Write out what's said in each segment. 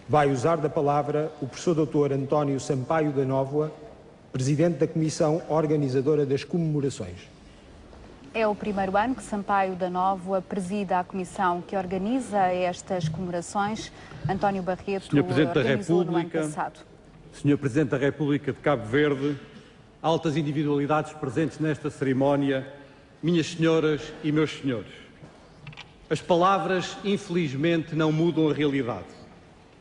Vai usar da palavra o professor Dr. António Sampaio da Nóvoa, Presidente da Comissão Organizadora das Comemorações. É o primeiro ano que Sampaio da Nóvoa presida a comissão que organiza estas comemorações. António Barreto Sr. Presidente da organizou no ano República, passado. Sr. Presidente da República de Cabo Verde, altas individualidades presentes nesta cerimónia, minhas senhoras e meus senhores. As palavras, infelizmente, não mudam a realidade,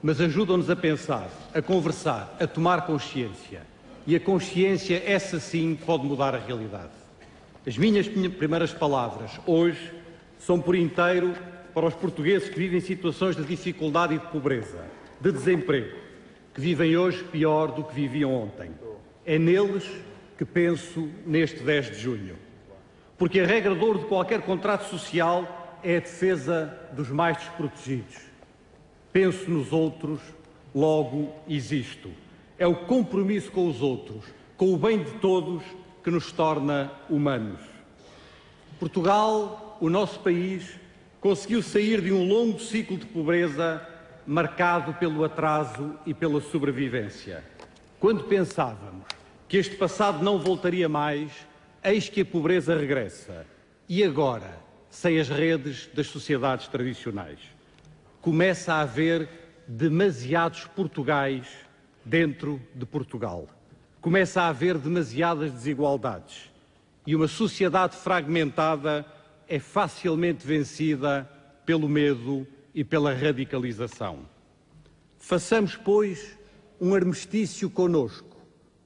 mas ajudam-nos a pensar, a conversar, a tomar consciência. E a consciência, essa sim, pode mudar a realidade. As minhas primeiras palavras, hoje, são por inteiro para os portugueses que vivem situações de dificuldade e de pobreza, de desemprego, que vivem hoje pior do que viviam ontem. É neles que penso neste 10 de junho. Porque a regra de ouro de qualquer contrato social é a defesa dos mais desprotegidos. Penso nos outros, logo existo. É o compromisso com os outros, com o bem de todos, que nos torna humanos. Portugal, o nosso país, conseguiu sair de um longo ciclo de pobreza marcado pelo atraso e pela sobrevivência. Quando pensávamos que este passado não voltaria mais, eis que a pobreza regressa. E agora, sem as redes das sociedades tradicionais, começa a haver demasiados Portugais dentro de Portugal. Começa a haver demasiadas desigualdades. E uma sociedade fragmentada é facilmente vencida pelo medo e pela radicalização. Façamos, pois, um armistício conosco,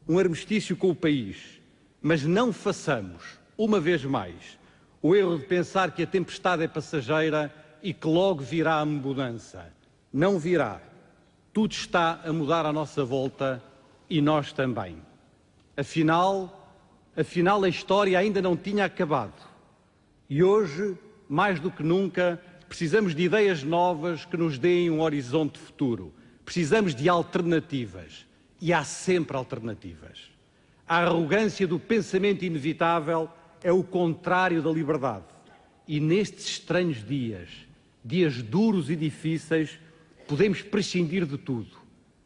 um armistício com o país, mas não façamos, uma vez mais, o erro de pensar que a tempestade é passageira e que logo virá a mudança. Não virá. Tudo está a mudar à nossa volta e nós também. Afinal, a história ainda não tinha acabado. E hoje, mais do que nunca, precisamos de ideias novas que nos deem um horizonte futuro. Precisamos de alternativas. E há sempre alternativas. A arrogância do pensamento inevitável é o contrário da liberdade. E nestes estranhos dias, dias duros e difíceis, podemos prescindir de tudo,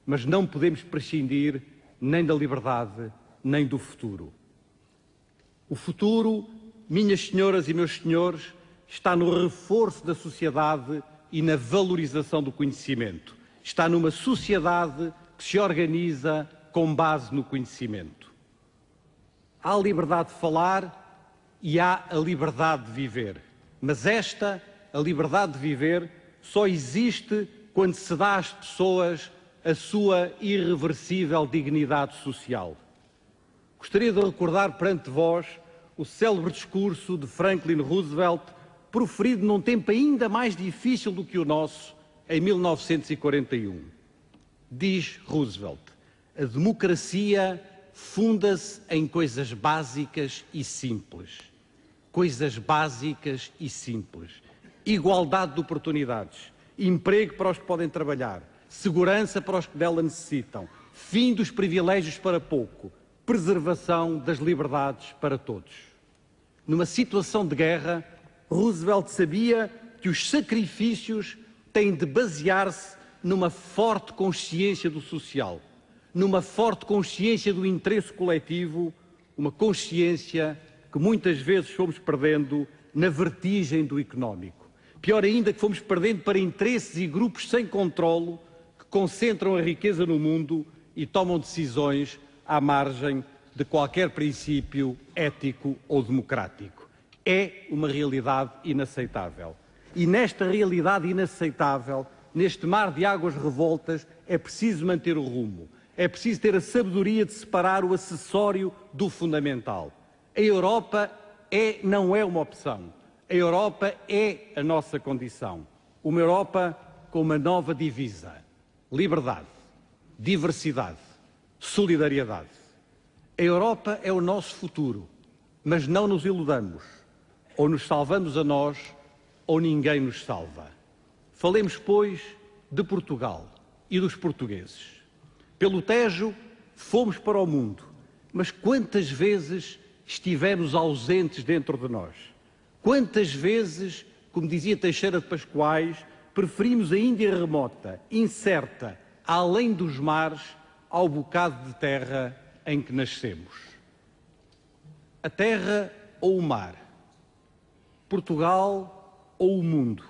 mas não podemos prescindir nem da liberdade, nem do futuro. O futuro, minhas senhoras e meus senhores, está no reforço da sociedade e na valorização do conhecimento. Está numa sociedade que se organiza com base no conhecimento. Há a liberdade de falar e há a liberdade de viver. Mas esta, a liberdade de viver, só existe quando se dá às pessoas a sua irreversível dignidade social. Gostaria de recordar perante vós o célebre discurso de Franklin Roosevelt, proferido num tempo ainda mais difícil do que o nosso, em 1941. Diz Roosevelt: a democracia funda-se em coisas básicas e simples. Coisas básicas e simples. Igualdade de oportunidades, emprego para os que podem trabalhar, segurança para os que dela necessitam, fim dos privilégios para pouco, preservação das liberdades para todos. Numa situação de guerra, Roosevelt sabia que os sacrifícios têm de basear-se numa forte consciência do social, numa forte consciência do interesse coletivo, uma consciência que muitas vezes fomos perdendo na vertigem do económico. Pior ainda, que fomos perdendo para interesses e grupos sem controlo que concentram a riqueza no mundo e tomam decisões à margem de qualquer princípio ético ou democrático. É uma realidade inaceitável. E nesta realidade inaceitável, neste mar de águas revoltas, é preciso manter o rumo. É preciso ter a sabedoria de separar o acessório do fundamental. A Europa não é uma opção. A Europa é a nossa condição. Uma Europa com uma nova divisa: liberdade, diversidade, solidariedade. A Europa é o nosso futuro, mas não nos iludamos. Ou nos salvamos a nós, ou ninguém nos salva. Falemos, pois, de Portugal e dos portugueses. Pelo Tejo, fomos para o mundo, mas quantas vezes estivemos ausentes dentro de nós? Quantas vezes, como dizia Teixeira de Pascoais, preferimos a Índia remota, incerta, além dos mares, ao bocado de terra em que nascemos. A terra ou o mar? Portugal ou o mundo?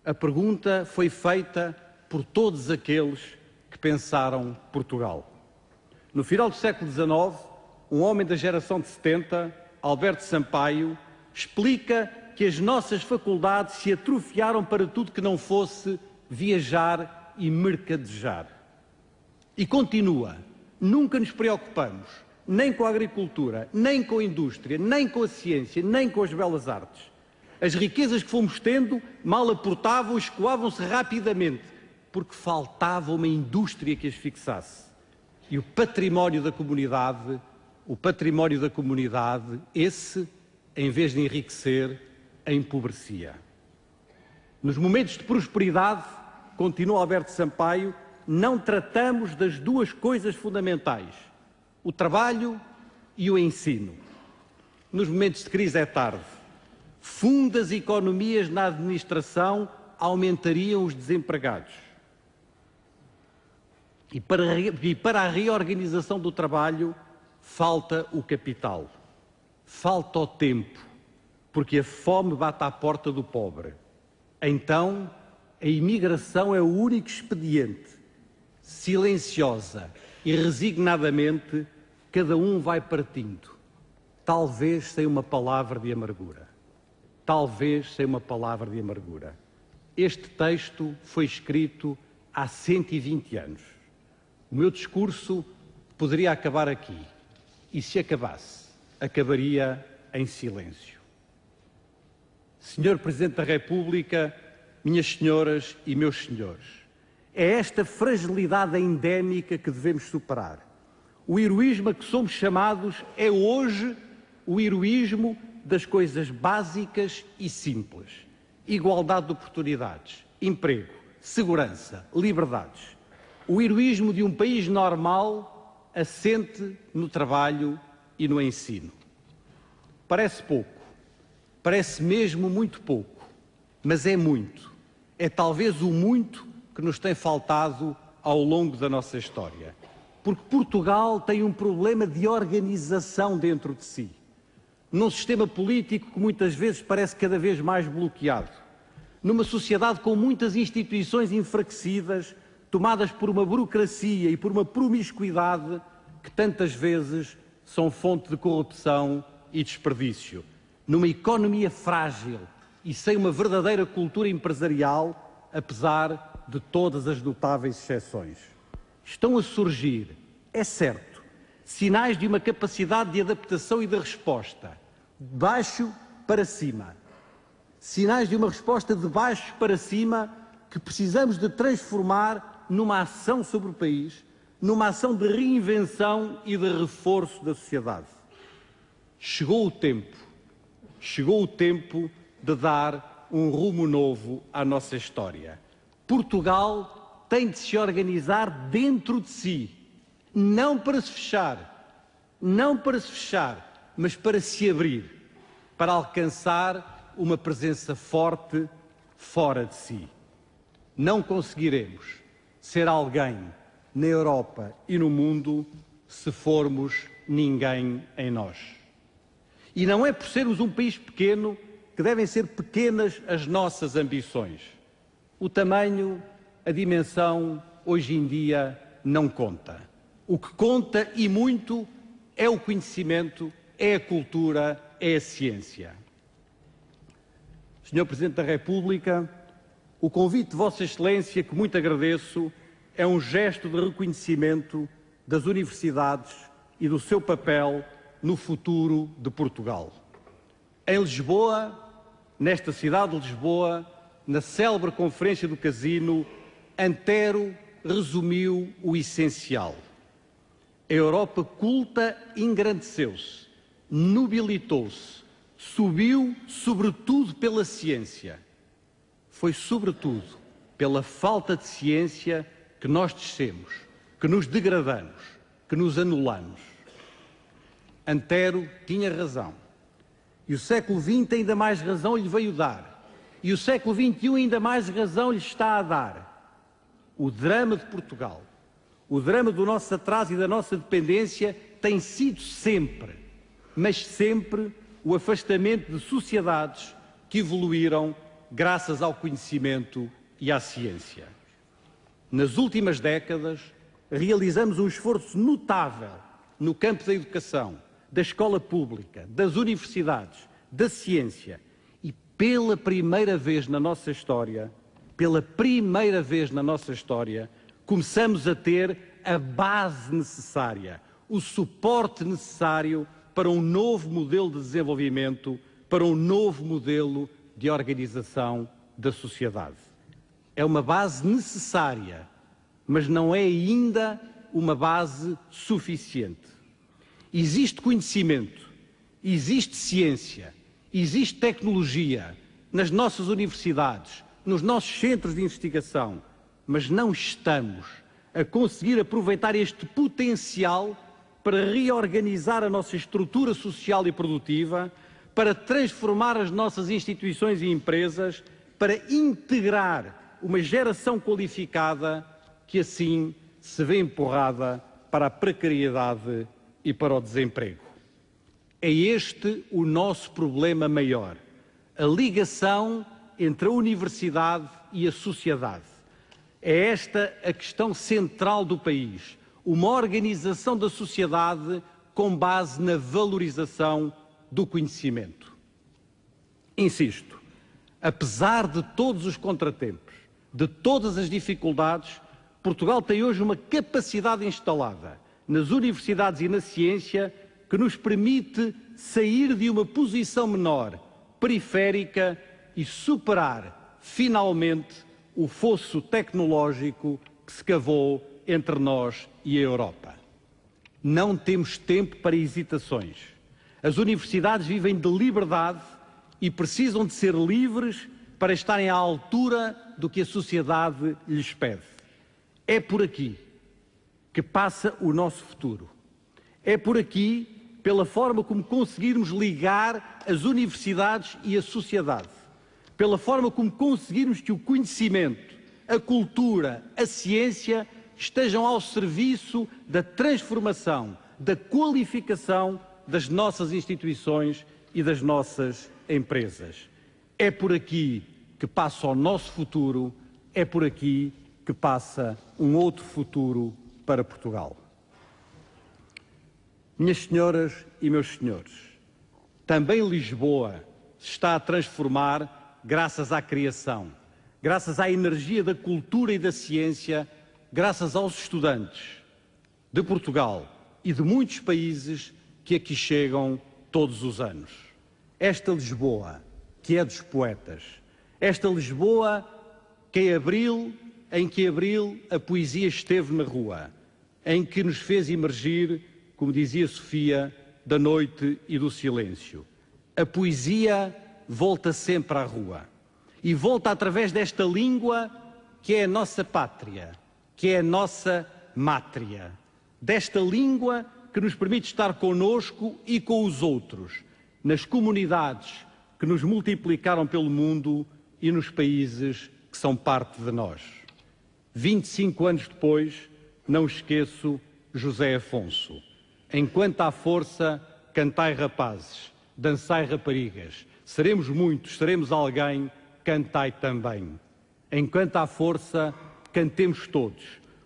A pergunta foi feita por todos aqueles que pensaram Portugal. No final do século XIX, um homem da geração de 70, Alberto Sampaio, explica que as nossas faculdades se atrofiaram para tudo que não fosse viajar e mercadejar. E continua: nunca nos preocupamos, nem com a agricultura, nem com a indústria, nem com a ciência, nem com as belas artes. As riquezas que fomos tendo mal aportavam e escoavam-se rapidamente, porque faltava uma indústria que as fixasse. E o património da comunidade, esse, em vez de enriquecer, empobrecia. Nos momentos de prosperidade, continua Alberto Sampaio, não tratamos das duas coisas fundamentais, o trabalho e o ensino. Nos momentos de crise é tarde. Fundas economias na administração aumentariam os desempregados. E para a reorganização do trabalho falta o capital, falta o tempo, porque a fome bate à porta do pobre. Então, a imigração é o único expediente. Silenciosa e resignadamente, cada um vai partindo, talvez sem uma palavra de amargura. Talvez sem uma palavra de amargura. Este texto foi escrito há 120 anos. O meu discurso poderia acabar aqui. E se acabasse, acabaria em silêncio. Senhor Presidente da República, minhas senhoras e meus senhores, é esta fragilidade endémica que devemos superar. O heroísmo a que somos chamados é hoje o heroísmo das coisas básicas e simples. Igualdade de oportunidades, emprego, segurança, liberdades. O heroísmo de um país normal assente no trabalho e no ensino. Parece pouco, parece mesmo muito pouco, mas é muito. É talvez o muito que nos tem faltado ao longo da nossa história. Porque Portugal tem um problema de organização dentro de si. Num sistema político que muitas vezes parece cada vez mais bloqueado. Numa sociedade com muitas instituições enfraquecidas, tomadas por uma burocracia e por uma promiscuidade que tantas vezes são fonte de corrupção e desperdício. Numa economia frágil e sem uma verdadeira cultura empresarial, apesar de todas as notáveis exceções. Estão a surgir, é certo, sinais de uma capacidade de adaptação e de resposta, de baixo para cima. Sinais de uma resposta de baixo para cima que precisamos de transformar numa ação sobre o país, numa ação de reinvenção e de reforço da sociedade. Chegou o tempo de dar um rumo novo à nossa história. Portugal tem de se organizar dentro de si, não para se fechar, mas para se abrir, para alcançar uma presença forte fora de si. Não conseguiremos ser alguém na Europa e no mundo se formos ninguém em nós. E não é por sermos um país pequeno que devem ser pequenas as nossas ambições. O tamanho, a dimensão, hoje em dia, não conta. O que conta, e muito, é o conhecimento, é a cultura, é a ciência. Senhor Presidente da República, o convite de Vossa Excelência, que muito agradeço, é um gesto de reconhecimento das universidades e do seu papel no futuro de Portugal. Em Lisboa, nesta cidade de Lisboa, na célebre Conferência do Casino, Antero resumiu o essencial. A Europa culta engrandeceu-se, nobilitou-se, subiu sobretudo pela ciência. Foi sobretudo pela falta de ciência que nós descemos, que nos degradamos, que nos anulamos. Antero tinha razão. E o século XX ainda mais razão lhe veio dar. E o século XXI ainda mais razão lhe está a dar. O drama de Portugal, o drama do nosso atraso e da nossa dependência tem sido sempre, mas sempre, o afastamento de sociedades que evoluíram graças ao conhecimento e à ciência. Nas últimas décadas, realizamos um esforço notável no campo da educação, da escola pública, das universidades, da ciência e pela primeira vez na nossa história, começamos a ter a base necessária, o suporte necessário para um novo modelo de desenvolvimento, para um novo modelo de organização da sociedade. É uma base necessária, mas não é ainda uma base suficiente. Existe conhecimento, existe ciência, existe tecnologia nas nossas universidades, nos nossos centros de investigação, mas não estamos a conseguir aproveitar este potencial para reorganizar a nossa estrutura social e produtiva, para transformar as nossas instituições e empresas, para integrar uma geração qualificada que assim se vê empurrada para a precariedade e para o desemprego. É este o nosso problema maior, a ligação entre a universidade e a sociedade. É esta a questão central do país, uma organização da sociedade com base na valorização do conhecimento. Insisto, apesar de todos os contratempos, de todas as dificuldades, Portugal tem hoje uma capacidade instalada nas universidades e na ciência que nos permite sair de uma posição menor, periférica e superar, finalmente, o fosso tecnológico que se cavou entre nós e a Europa. Não temos tempo para hesitações. As universidades vivem de liberdade e precisam de ser livres para estarem à altura do que a sociedade lhes pede. É por aqui que passa o nosso futuro. É por aqui, pela forma como conseguirmos ligar as universidades e a sociedade, pela forma como conseguirmos que o conhecimento, a cultura, a ciência estejam ao serviço da transformação, da qualificação das nossas instituições e das nossas empresas. É por aqui que passa o nosso futuro, é por aqui que passa um outro futuro para Portugal. Minhas senhoras e meus senhores, também Lisboa se está a transformar graças à criação, graças à energia da cultura e da ciência, graças aos estudantes de Portugal e de muitos países que aqui chegam todos os anos. Esta Lisboa, que é dos poetas, esta Lisboa em que abril a poesia esteve na rua, em que nos fez emergir, como dizia Sofia, da noite e do silêncio. A poesia volta sempre à rua e volta através desta língua que é a nossa pátria, que é a nossa mátria, desta língua que nos permite estar conosco e com os outros, nas comunidades que nos multiplicaram pelo mundo e nos países que são parte de nós. 25 anos depois, não esqueço José Afonso. Enquanto há força, cantai rapazes, dançai raparigas. Seremos muitos, seremos alguém, cantai também. Enquanto há força, cantemos todos,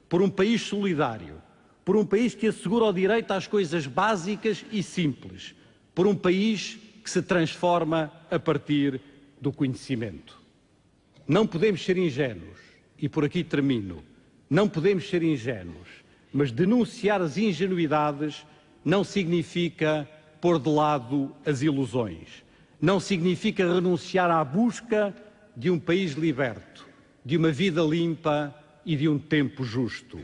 por um país solidário, por um país que assegura o direito às coisas básicas e simples, por um país que se transforma a partir do conhecimento. Não podemos ser ingênuos, e por aqui termino, não podemos ser ingênuos, mas denunciar as ingenuidades não significa pôr de lado as ilusões, não significa renunciar à busca de um país liberto, de uma vida limpa e de um tempo justo.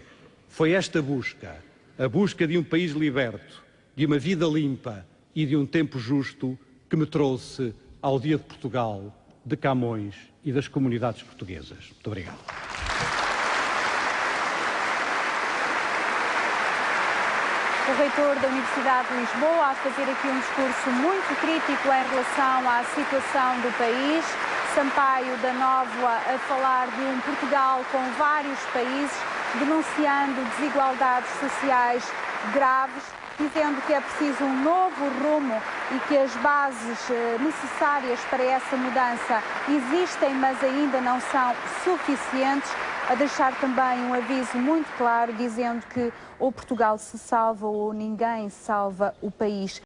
Foi esta busca, a busca de um país liberto, de uma vida limpa e de um tempo justo, que me trouxe ao Dia de Portugal, de Camões e das comunidades portuguesas. Muito obrigado. O reitor da Universidade de Lisboa a fazer aqui um discurso muito crítico em relação à situação do país. Sampaio da Nóvoa a falar de um Portugal com vários países, denunciando desigualdades sociais graves, dizendo que é preciso um novo rumo e que as bases necessárias para essa mudança existem, mas ainda não são suficientes, a deixar também um aviso muito claro, dizendo que ou Portugal se salva ou ninguém salva o país.